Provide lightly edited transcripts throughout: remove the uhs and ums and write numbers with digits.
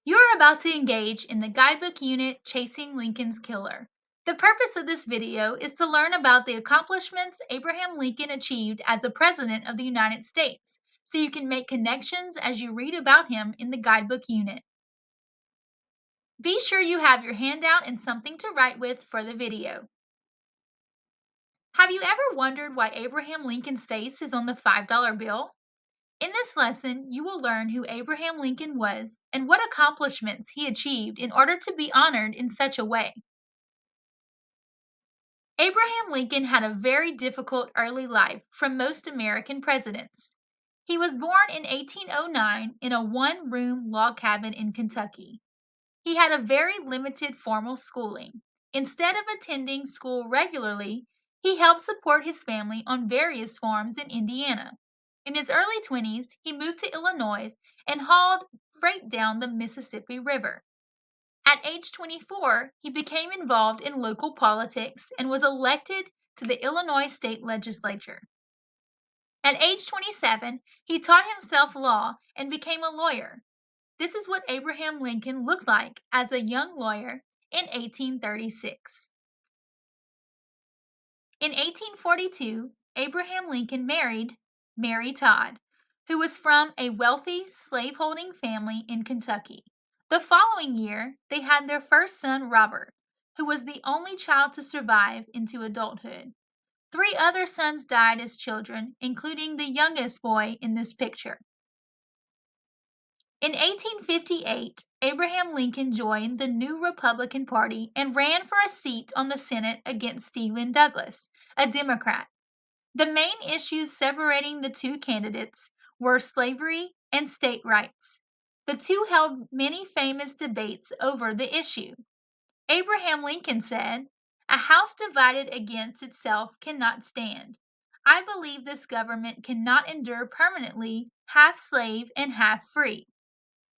You're about to engage in the guidebook unit Chasing Lincoln's Killer. The purpose of this video is to learn about the accomplishments Abraham Lincoln achieved as a President of the United States, so you can make connections as you read about him in the guidebook unit. Be sure you have your handout and something to write with for the video. Have you ever wondered why Abraham Lincoln's face is on the $5 bill? In this lesson, you will learn who Abraham Lincoln was and what accomplishments he achieved in order to be honored in such a way. Abraham Lincoln had a very difficult early life from most American presidents. He was born in 1809 in a one-room log cabin in Kentucky. He had a very limited formal schooling. Instead of attending school regularly, he helped support his family on various farms in Indiana. In his early 20s, he moved to Illinois and hauled freight down the Mississippi River. At age 24, he became involved in local politics and was elected to the Illinois state legislature. At age 27, he taught himself law and became a lawyer. This is what Abraham Lincoln looked like as a young lawyer in 1836. In 1842, Abraham Lincoln married Mary Todd, who was from a wealthy slaveholding family in Kentucky. The following year, they had their first son, Robert, who was the only child to survive into adulthood. 3 other sons died as children, including the youngest boy in this picture. In 1858, Abraham Lincoln joined the new Republican Party and ran for a seat on the Senate against Stephen Douglas, a Democrat. The main issues separating the two candidates were slavery and state rights. The two held many famous debates over the issue. Abraham Lincoln said, "A house divided against itself cannot stand. I believe this government cannot endure permanently, half slave and half free."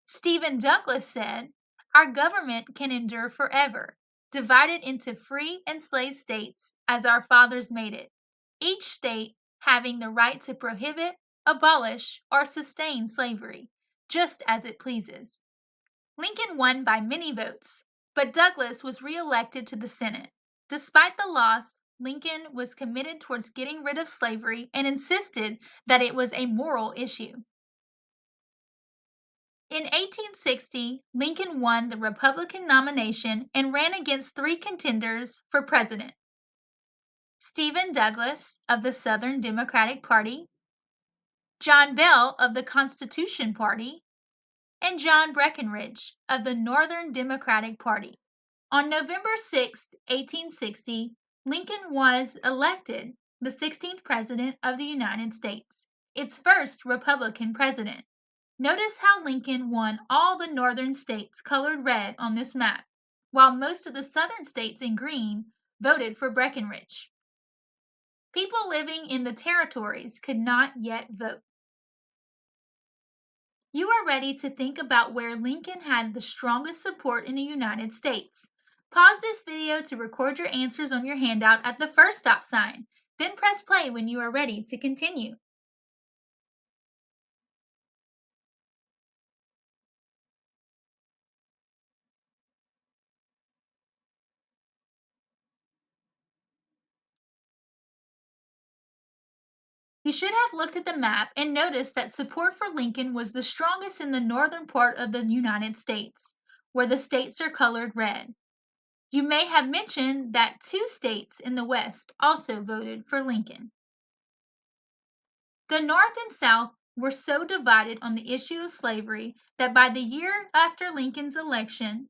Stephen Douglas said, "Our government can endure forever, divided into free and slave states as our fathers made it, each state having the right to prohibit, abolish, or sustain slavery, just as it pleases." Lincoln won by many votes, but Douglas was reelected to the Senate. Despite the loss, Lincoln was committed towards getting rid of slavery and insisted that it was a moral issue. In 1860, Lincoln won the Republican nomination and ran against 3 contenders for president: Stephen Douglas of the Southern Democratic Party, John Bell of the Constitution Party, and John Breckinridge of the Northern Democratic Party. On November 6, 1860, Lincoln was elected the 16th President of the United States, its first Republican president. Notice how Lincoln won all the northern states colored red on this map, while most of the southern states in green voted for Breckinridge. People living in the territories could not yet vote. You are ready to think about where Lincoln had the strongest support in the United States. Pause this video to record your answers on your handout at the first stop sign, then press play when you are ready to continue. You should have looked at the map and noticed that support for Lincoln was the strongest in the northern part of the United States, where the states are colored red. You may have mentioned that 2 states in the West also voted for Lincoln. The North and South were so divided on the issue of slavery that by the year after Lincoln's election,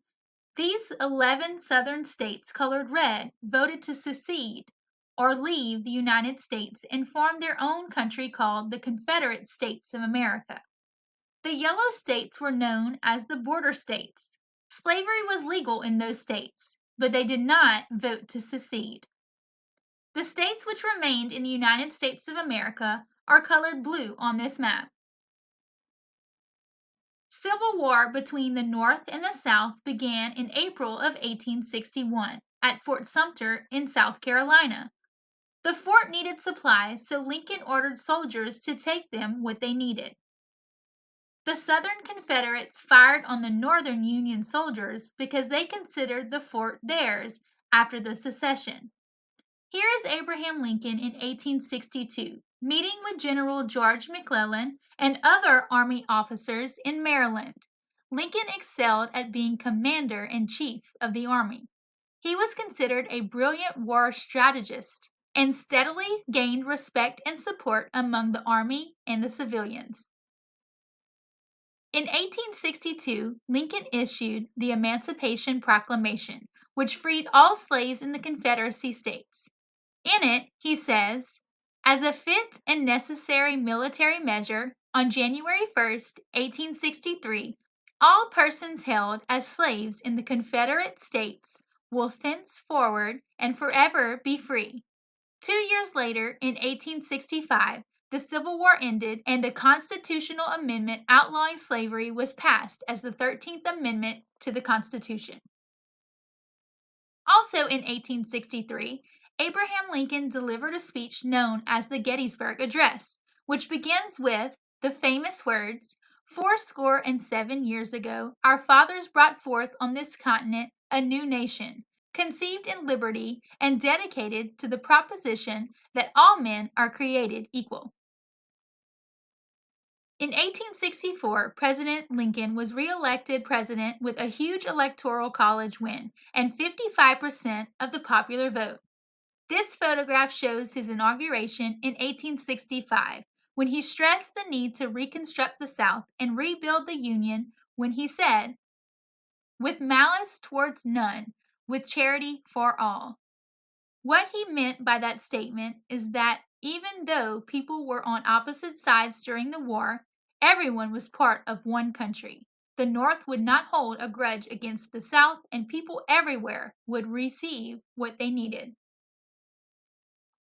these 11 Southern states colored red voted to secede or leave the United States and form their own country called the Confederate States of America. The yellow states were known as the border states. Slavery was legal in those states, but they did not vote to secede. The states which remained in the United States of America are colored blue on this map. Civil war between the North and the South began in April of 1861 at Fort Sumter in South Carolina. The fort needed supplies, so Lincoln ordered soldiers to take them what they needed. The Southern Confederates fired on the Northern Union soldiers because they considered the fort theirs after the secession. Here is Abraham Lincoln in 1862, meeting with General George McClellan and other Army officers in Maryland. Lincoln excelled at being commander in chief of the Army. He was considered a brilliant war strategist and steadily gained respect and support among the Army and the civilians. In 1862, Lincoln issued the Emancipation Proclamation, which freed all slaves in the Confederacy states. In it, he says, as a fit and necessary military measure, on January 1st, 1863, all persons held as slaves in the Confederate States will thenceforward and forever be free. 2 years later, in 1865, the Civil War ended and a constitutional amendment outlawing slavery was passed as the 13th Amendment to the Constitution. Also in 1863, Abraham Lincoln delivered a speech known as the Gettysburg Address, which begins with the famous words, "Fourscore and 7 years ago, our fathers brought forth on this continent a new nation, conceived in liberty and dedicated to the proposition that all men are created equal." In 1864, President Lincoln was re-elected president with a huge electoral college win and 55% of the popular vote. This photograph shows his inauguration in 1865, when he stressed the need to reconstruct the South and rebuild the Union when he said, "With malice towards none, with charity for all." What he meant by that statement is that even though people were on opposite sides during the war, everyone was part of one country. The North would not hold a grudge against the South, and people everywhere would receive what they needed.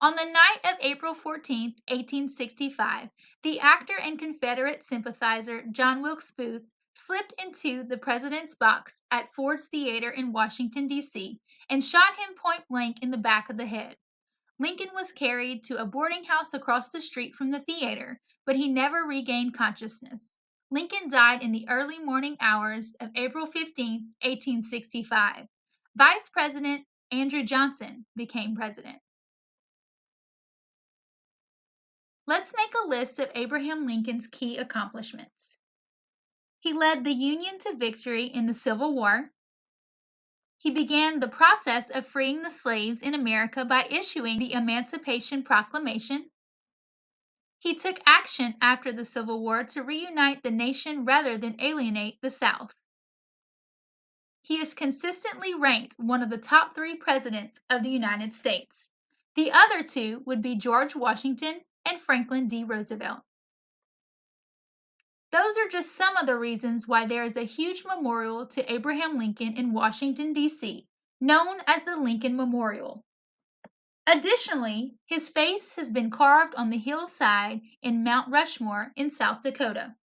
On the night of April 14, 1865, the actor and Confederate sympathizer John Wilkes Booth slipped into the president's box at Ford's Theater in Washington, D.C., and shot him point blank in the back of the head. Lincoln was carried to a boarding house across the street from the theater, but he never regained consciousness. Lincoln died in the early morning hours of April 15, 1865. Vice President Andrew Johnson became president. Let's make a list of Abraham Lincoln's key accomplishments. He led the Union to victory in the Civil War. He began the process of freeing the slaves in America by issuing the Emancipation Proclamation. He took action after the Civil War to reunite the nation rather than alienate the South. He is consistently ranked one of the top 3 presidents of the United States. The other 2 would be George Washington and Franklin D. Roosevelt. Those are just some of the reasons why there is a huge memorial to Abraham Lincoln in Washington, D.C., known as the Lincoln Memorial. Additionally, his face has been carved on the hillside in Mount Rushmore in South Dakota.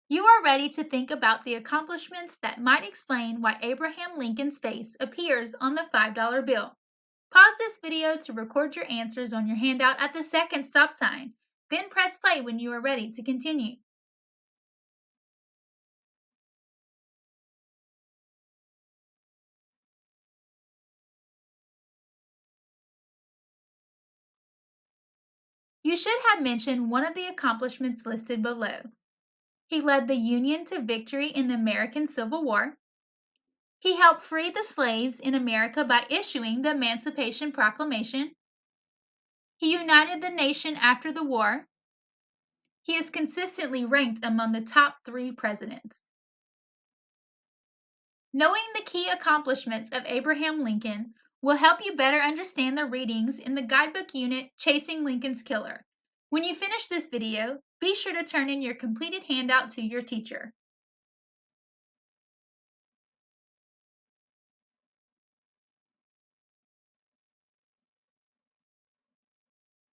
You are ready to think about the accomplishments that might explain why Abraham Lincoln's face appears on the $5 bill. Pause this video to record your answers on your handout at the second stop sign. Then press play when you are ready to continue. You should have mentioned one of the accomplishments listed below. He led the Union to victory in the American Civil War. He helped free the slaves in America by issuing the Emancipation Proclamation. He united the nation after the war. He is consistently ranked among the top 3 presidents. Knowing the key accomplishments of Abraham Lincoln will help you better understand the readings in the guidebook unit Chasing Lincoln's Killer. When you finish this video, be sure to turn in your completed handout to your teacher.